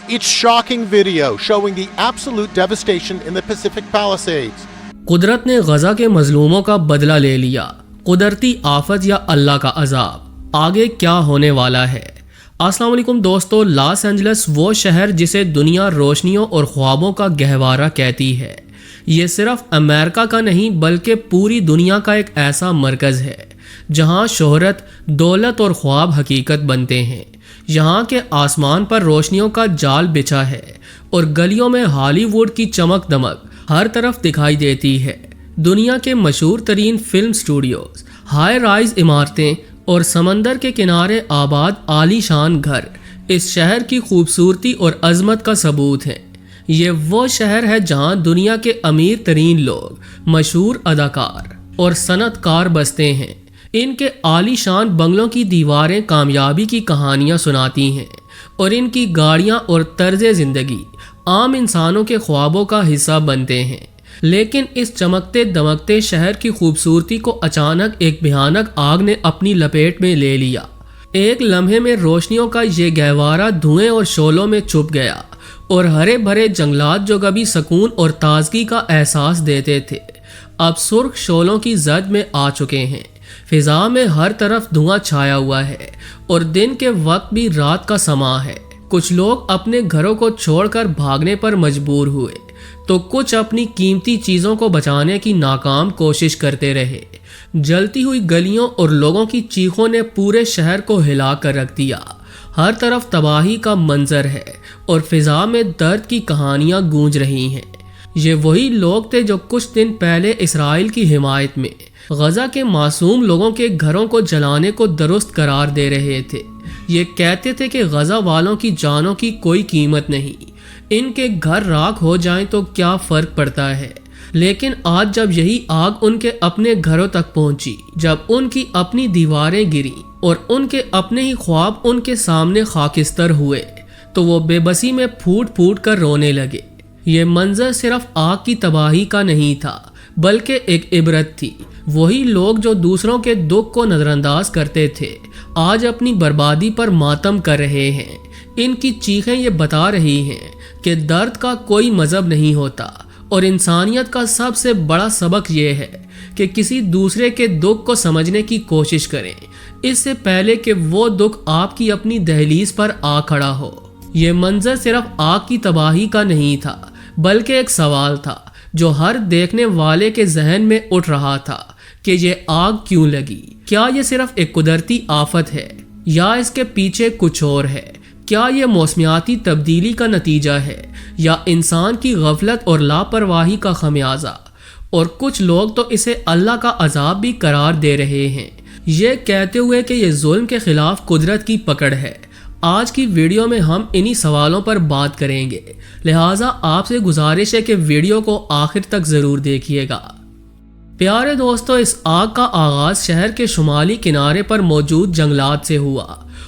It's shocking video showing the absolute devastation in the Pacific Palisades. قدرت نے غزہ کے مظلوموں کا بدلہ لے لیا. قدرتی آفت یا اللہ کا عذاب، آگے کیا ہونے والا ہے؟ السلام علیکم دوستو. لاس اینجلس وہ شہر جسے دنیا روشنیوں اور خوابوں کا گہوارہ کہتی ہے. یہ صرف امریکہ کا نہیں بلکہ پوری دنیا کا ایک ایسا مرکز ہے جہاں شہرت، دولت اور خواب حقیقت بنتے ہیں. یہاں کے آسمان پر روشنیوں کا جال بچھا ہے اور گلیوں میں ہالی ووڈ کی چمک دمک ہر طرف دکھائی دیتی ہے. دنیا کے مشہور ترین فلم سٹوڈیوز، ہائی رائز عمارتیں اور سمندر کے کنارے آباد عالی شان گھر اس شہر کی خوبصورتی اور عظمت کا ثبوت ہیں. یہ وہ شہر ہے جہاں دنیا کے امیر ترین لوگ، مشہور اداکار اور صنعت کار بستے ہیں. ان کے عالی شان بنگلوں کی دیواریں کامیابی کی کہانیاں سناتی ہیں اور ان کی گاڑیاں اور طرز زندگی عام انسانوں کے خوابوں کا حصہ بنتے ہیں. لیکن اس چمکتے دمکتے شہر کی خوبصورتی کو اچانک ایک بھیانک آگ نے اپنی لپیٹ میں لے لیا. ایک لمحے میں روشنیوں کا یہ گہوارہ دھوئیں اور شعلوں میں چھپ گیا اور ہرے بھرے جنگلات جو کبھی سکون اور تازگی کا احساس دیتے تھے اب سرخ شعلوں کی زد میں آ چکے ہیں. فضا میں ہر طرف دھواں چھایا ہوا ہے اور دن کے وقت بھی رات کا سماں ہے. کچھ لوگ اپنے گھروں کو چھوڑ کر بھاگنے پر مجبور ہوئے تو کچھ اپنی قیمتی چیزوں کو بچانے کی ناکام کوشش کرتے رہے. جلتی ہوئی گلیوں اور لوگوں کی چیخوں نے پورے شہر کو ہلا کر رکھ دیا. ہر طرف تباہی کا منظر ہے اور فضا میں درد کی کہانیاں گونج رہی ہیں. یہ وہی لوگ تھے جو کچھ دن پہلے اسرائیل کی حمایت میں غزہ کے معصوم لوگوں کے گھروں کو جلانے کو درست قرار دے رہے تھے. یہ کہتے تھے کہ غزہ والوں کی جانوں کی کوئی قیمت نہیں، ان کے گھر راکھ ہو جائیں تو کیا فرق پڑتا ہے. لیکن آج جب یہی آگ ان کے اپنے گھروں تک پہنچی، جب ان کی اپنی دیواریں گریں اور ان کے اپنے ہی خواب ان کے سامنے خاکستر ہوئے تو وہ بے بسی میں پھوٹ پھوٹ کر رونے لگے. یہ منظر صرف آگ کی تباہی کا نہیں تھا بلکہ ایک عبرت تھی. وہی لوگ جو دوسروں کے دکھ کو نظر انداز کرتے تھے آج اپنی بربادی پر ماتم کر رہے ہیں. ان کی چیخیں یہ بتا رہی ہیں کہ درد کا کوئی مذہب نہیں ہوتا اور انسانیت کا سب سے بڑا سبق یہ ہے کہ کسی دوسرے کے دکھ کو سمجھنے کی کوشش کریں اس سے پہلے کہ وہ دکھ آپ کی اپنی دہلیز پر آ کھڑا ہو. یہ منظر صرف آگ کی تباہی کا نہیں تھا بلکہ ایک سوال تھا جو ہر دیکھنے والے کے ذہن میں اٹھ رہا تھا کہ یہ آگ کیوں لگی؟ کیا یہ صرف ایک قدرتی آفت ہے یا اس کے پیچھے کچھ اور ہے؟ کیا یہ موسمیاتی تبدیلی کا نتیجہ ہے یا انسان کی غفلت اور لاپرواہی کا خمیازہ؟ اور کچھ لوگ تو اسے اللہ کا عذاب بھی قرار دے رہے ہیں، یہ کہتے ہوئے کہ یہ ظلم کے خلاف قدرت کی پکڑ ہے. آج کی ویڈیو میں ہم انہی سوالوں پر بات کریں گے، لہٰذا آپ سے گزارش ہے کہ ویڈیو کو آخر تک ضرور دیکھیے گا. پیارے دوستو، اس آگ کا آغاز شہر کے شمالی کنارے پر موجود جنگلات سے ہوا.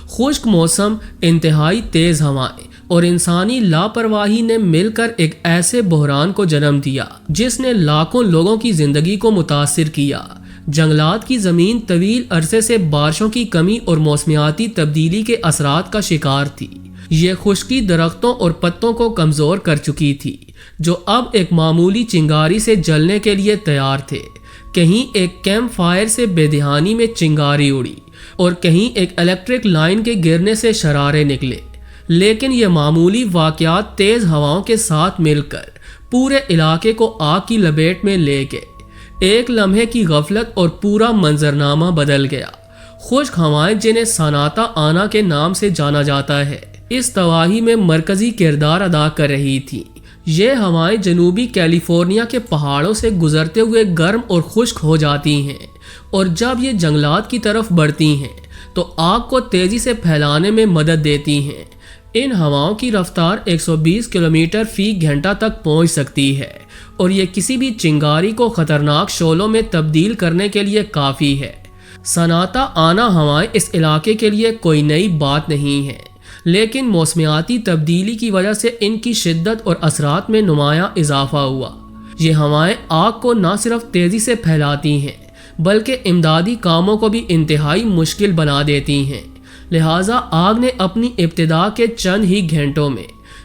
خشک موسم، انتہائی تیز ہوائیں اور انسانی لاپرواہی نے مل کر ایک ایسے بحران کو جنم دیا جس نے لاکھوں لوگوں کی زندگی کو متاثر کیا. جنگلات کی زمین طویل عرصے سے بارشوں کی کمی اور موسمیاتی تبدیلی کے اثرات کا شکار تھی. یہ خشکی درختوں اور پتوں کو کمزور کر چکی تھی جو اب ایک معمولی چنگاری سے جلنے کے لیے تیار تھے. کہیں ایک کیمپ فائر سے بے دہانی میں چنگاری اڑی اور کہیں ایک الیکٹرک لائن کے گرنے سے شرارے نکلے. لیکن یہ معمولی واقعات تیز ہواؤں کے ساتھ مل کر پورے علاقے کو آگ کی لپیٹ میں لے گئے. ایک لمحے کی غفلت اور پورا منظرنامہ بدل گیا. خشک ہوائیں جنہیں ساناتا آنا کے نام سے جانا جاتا ہے اس تباہی میں مرکزی کردار ادا کر رہی تھیں. یہ ہوائیں جنوبی کیلیفورنیا کے پہاڑوں سے گزرتے ہوئے گرم اور خشک ہو جاتی ہیں اور جب یہ جنگلات کی طرف بڑھتی ہیں تو آگ کو تیزی سے پھیلانے میں مدد دیتی ہیں. ان ہواؤں کی رفتار 120 کلومیٹر فی گھنٹہ تک پہنچ سکتی ہے اور یہ کسی بھی چنگاری کو خطرناک شعلوں میں تبدیل کرنے کے لیے کافی ہے. ساناتا آنا ہوائیں اس علاقے کے لیے کوئی نئی بات نہیں ہے، لیکن موسمیاتی تبدیلی کی وجہ سے ان کی شدت اور اثرات میں نمایاں اضافہ ہوا. یہ ہوائیں آگ کو نہ صرف تیزی سے پھیلاتی ہیں بلکہ امدادی کاموں کو بھی انتہائی مشکل بنا دیتی ہیں. لہٰذا آگ نے اپنی ابتدا کے چند ہی گھنٹوں میں